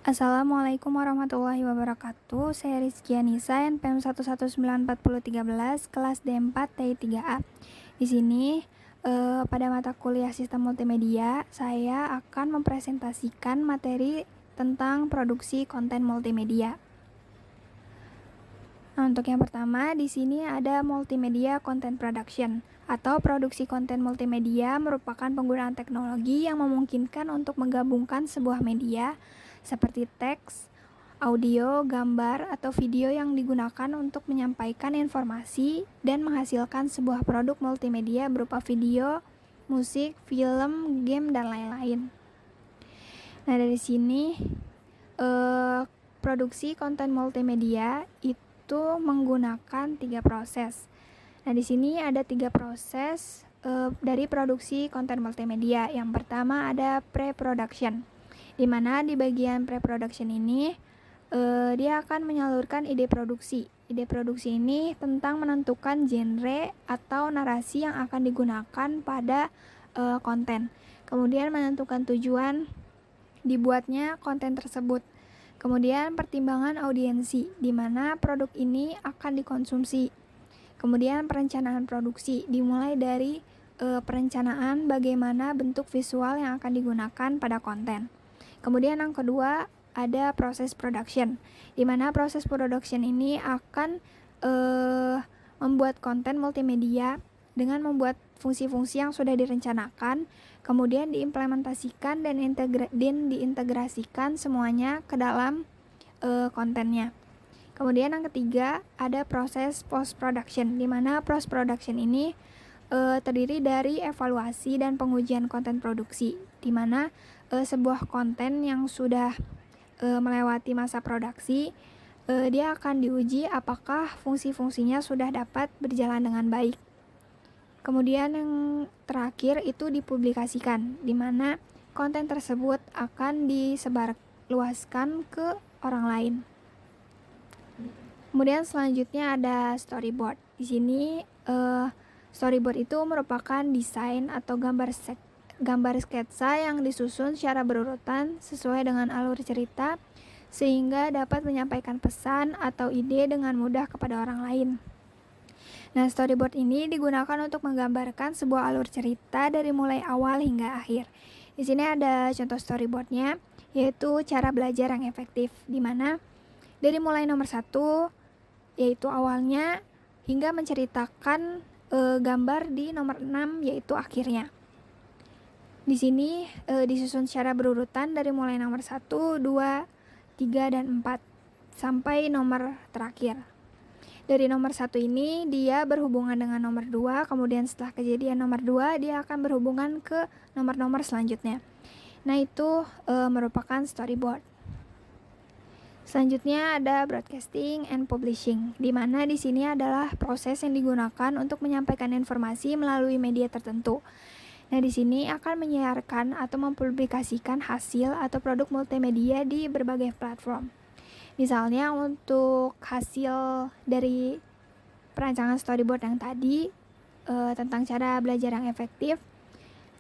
Assalamualaikum warahmatullahi wabarakatuh. Saya Rizky Anissa, NPM 1194013, kelas D4 TI3A. Di sini pada mata kuliah Sistem Multimedia, saya akan mempresentasikan materi tentang produksi konten multimedia. Nah, untuk yang pertama, di sini ada Multimedia Content Production atau produksi konten multimedia merupakan penggunaan teknologi yang memungkinkan untuk menggabungkan sebuah media seperti teks, audio, gambar, atau video yang digunakan untuk menyampaikan informasi dan menghasilkan sebuah produk multimedia berupa video, musik, film, game, dan lain-lain. Nah, dari sini produksi konten multimedia itu menggunakan 3 proses. Nah, di sini ada 3 proses dari produksi konten multimedia. Yang pertama ada pre-production, di mana di bagian pre-production ini dia akan menyalurkan ide produksi. Ide produksi ini tentang menentukan genre atau narasi yang akan digunakan pada konten. Kemudian menentukan tujuan dibuatnya konten tersebut. Kemudian pertimbangan audiensi, di mana produk ini akan dikonsumsi. Kemudian perencanaan produksi, dimulai dari perencanaan bagaimana bentuk visual yang akan digunakan pada konten. Kemudian yang kedua ada proses production, di mana proses production ini akan membuat konten multimedia dengan membuat fungsi-fungsi yang sudah direncanakan, kemudian diimplementasikan dan diintegrasikan semuanya ke dalam kontennya. Kemudian yang ketiga ada proses post production, di mana post production ini terdiri dari evaluasi dan pengujian konten produksi, di mana sebuah konten yang sudah melewati masa produksi, dia akan diuji apakah fungsi-fungsinya sudah dapat berjalan dengan baik. Kemudian yang terakhir itu dipublikasikan, di mana konten tersebut akan disebarluaskan ke orang lain. Kemudian selanjutnya ada storyboard. Di sini storyboard itu merupakan desain atau gambar sketsa yang disusun secara berurutan sesuai dengan alur cerita sehingga dapat menyampaikan pesan atau ide dengan mudah kepada orang lain. Nah, storyboard ini digunakan untuk menggambarkan sebuah alur cerita dari mulai awal hingga akhir. Di sini ada contoh storyboardnya, yaitu cara belajar yang efektif, di mana dari mulai nomor 1, yaitu awalnya, hingga menceritakan gambar di nomor 6, yaitu akhirnya. Di sini disusun secara berurutan dari mulai nomor 1, 2, 3, dan 4 sampai nomor terakhir. Dari nomor 1 ini dia berhubungan dengan nomor 2, kemudian setelah kejadian nomor 2 dia akan berhubungan ke nomor-nomor selanjutnya. Nah, itu merupakan storyboard. Selanjutnya ada broadcasting and publishing, di mana di sini adalah proses yang digunakan untuk menyampaikan informasi melalui media tertentu. Nah, di sini akan menyiarkan atau mempublikasikan hasil atau produk multimedia di berbagai platform. Misalnya untuk hasil dari perancangan storyboard yang tadi tentang cara belajar yang efektif.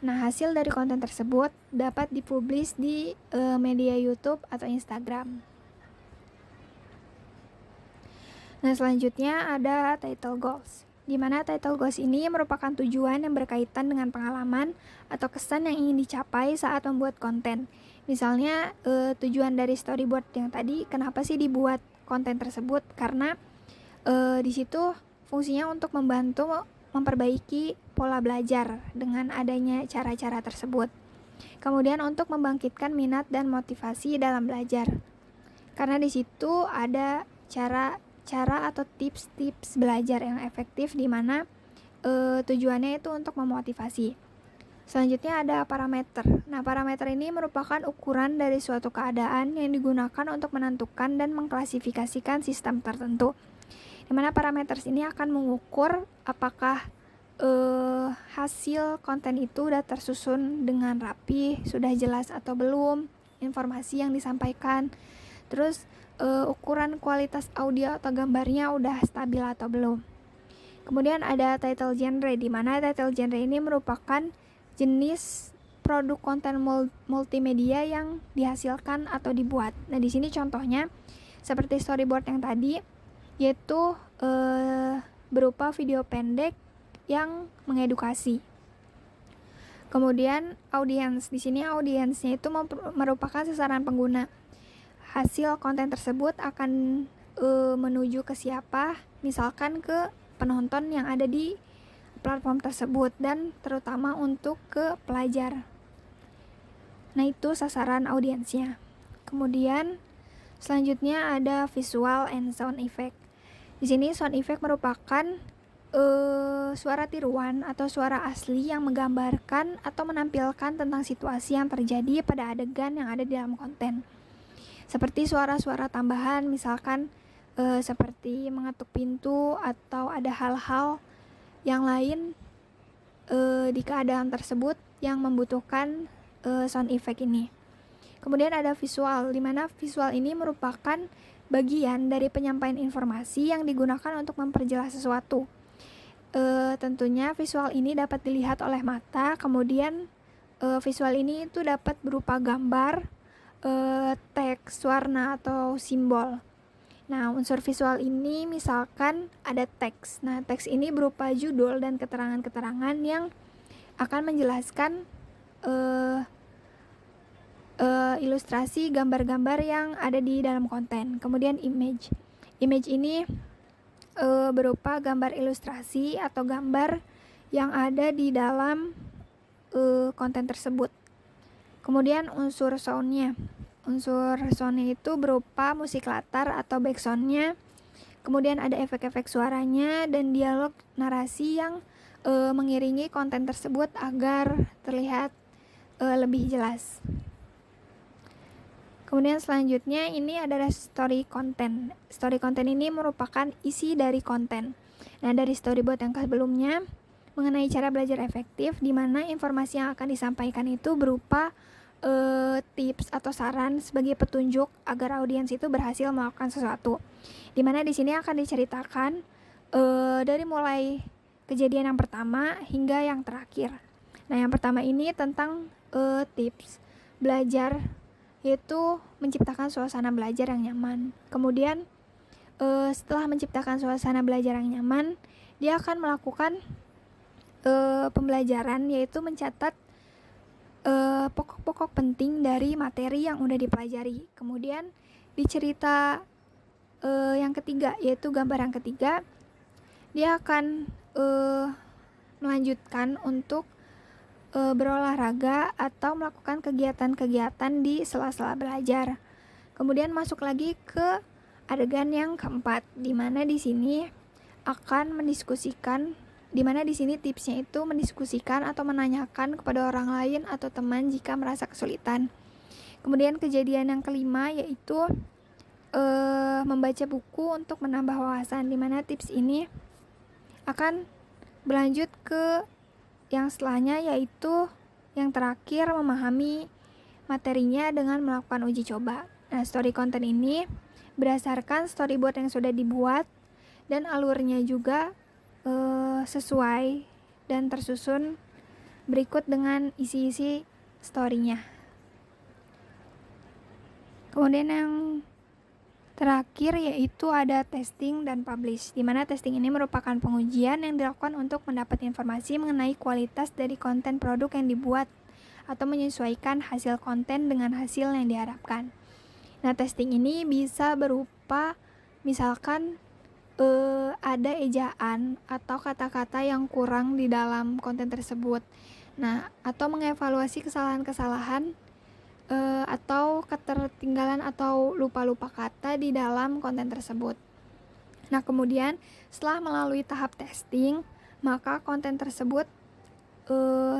Nah, hasil dari konten tersebut dapat dipublish di media YouTube atau Instagram. Nah, selanjutnya ada title goals, di mana title goals ini merupakan tujuan yang berkaitan dengan pengalaman atau kesan yang ingin dicapai saat membuat konten. Misalnya tujuan dari storyboard yang tadi, kenapa sih dibuat konten tersebut? Karena di situ fungsinya untuk membantu memperbaiki pola belajar dengan adanya cara-cara tersebut. Kemudian untuk membangkitkan minat dan motivasi dalam belajar. Karena di situ ada cara atau tips-tips belajar yang efektif, di mana tujuannya itu untuk memotivasi. Selanjutnya ada parameter. Nah, parameter ini merupakan ukuran dari suatu keadaan yang digunakan untuk menentukan dan mengklasifikasikan sistem tertentu. Di mana parameter ini akan mengukur apakah hasil konten itu sudah tersusun dengan rapi, sudah jelas atau belum, informasi yang disampaikan. Terus ukuran kualitas audio atau gambarnya udah stabil atau belum. Kemudian ada title genre, di mana title genre ini merupakan jenis produk konten multimedia yang dihasilkan atau dibuat. Nah, di sini contohnya seperti storyboard yang tadi, yaitu berupa video pendek yang mengedukasi. Kemudian audiens, di sini audiensnya itu merupakan sasaran pengguna. Hasil konten tersebut akan menuju ke siapa? Misalkan ke penonton yang ada di platform tersebut dan terutama untuk ke pelajar. Nah, itu sasaran audiensnya. Kemudian selanjutnya ada visual and sound effect. Di sini sound effect merupakan suara tiruan atau suara asli yang menggambarkan atau menampilkan tentang situasi yang terjadi pada adegan yang ada di dalam konten. Seperti suara-suara tambahan, misalkan seperti mengetuk pintu atau ada hal-hal yang lain di keadaan tersebut yang membutuhkan sound effect ini. Kemudian ada visual, di mana visual ini merupakan bagian dari penyampaian informasi yang digunakan untuk memperjelas sesuatu. Tentunya visual ini dapat dilihat oleh mata, kemudian visual ini itu dapat berupa gambar, teks, warna, atau simbol. Nah, unsur visual ini misalkan ada teks. Nah, teks ini berupa judul dan keterangan-keterangan yang akan menjelaskan ilustrasi gambar-gambar yang ada di dalam konten. Kemudian image. Image ini berupa gambar ilustrasi atau gambar yang ada di dalam konten tersebut. Kemudian unsur soundnya. Unsur soundnya itu berupa musik latar atau backsoundnya. Kemudian ada efek-efek suaranya dan dialog narasi yang mengiringi konten tersebut agar terlihat lebih jelas. Kemudian selanjutnya ini adalah story content. Story content ini merupakan isi dari konten. Nah, dari storyboard yang sebelumnya mengenai cara belajar efektif, di mana informasi yang akan disampaikan itu berupa tips atau saran sebagai petunjuk agar audiens itu berhasil melakukan sesuatu. Di mana di sini akan diceritakan dari mulai kejadian yang pertama hingga yang terakhir. Nah, yang pertama ini tentang tips belajar, yaitu menciptakan suasana belajar yang nyaman. Kemudian setelah menciptakan suasana belajar yang nyaman, dia akan melakukan pembelajaran, yaitu mencatat pokok-pokok penting dari materi yang udah dipelajari. Kemudian di cerita yang ketiga, yaitu gambar yang ketiga, dia akan melanjutkan untuk berolahraga atau melakukan kegiatan-kegiatan di sela-sela belajar. Kemudian masuk lagi ke adegan yang keempat, di mana di sini akan mendiskusikan, di mana di sini tipsnya itu mendiskusikan atau menanyakan kepada orang lain atau teman jika merasa kesulitan. Kemudian kejadian yang kelima yaitu membaca buku untuk menambah wawasan, di mana tips ini akan berlanjut ke yang setelahnya, yaitu yang terakhir memahami materinya dengan melakukan uji coba. Nah, story content ini berdasarkan storyboard yang sudah dibuat dan alurnya juga sesuai dan tersusun berikut dengan isi-isi story-nya. Kemudian yang terakhir yaitu ada testing dan publish, di mana testing ini merupakan pengujian yang dilakukan untuk mendapat informasi mengenai kualitas dari konten produk yang dibuat atau menyesuaikan hasil konten dengan hasil yang diharapkan. Nah, testing ini bisa berupa misalkan ada ejaan atau kata-kata yang kurang di dalam konten tersebut. Nah, atau mengevaluasi kesalahan-kesalahan atau ketertinggalan atau lupa-lupa kata di dalam konten tersebut. Nah, kemudian setelah melalui tahap testing, maka konten tersebut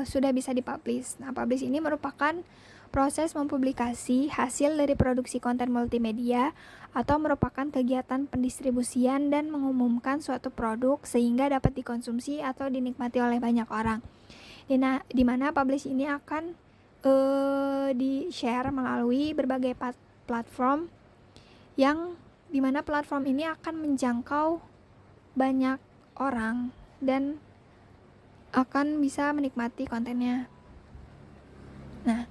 sudah bisa dipublish. Nah, publish ini merupakan proses mempublikasi hasil dari produksi konten multimedia atau merupakan kegiatan pendistribusian dan mengumumkan suatu produk sehingga dapat dikonsumsi atau dinikmati oleh banyak orang. Di mana publish ini akan di-share melalui berbagai platform, yang dimana platform ini akan menjangkau banyak orang dan akan bisa menikmati kontennya. Nah,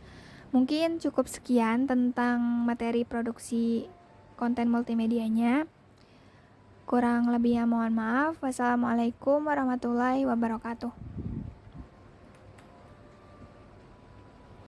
mungkin cukup sekian tentang materi produksi konten multimedianya. Kurang lebihnya mohon maaf. Wassalamualaikum warahmatullahi wabarakatuh.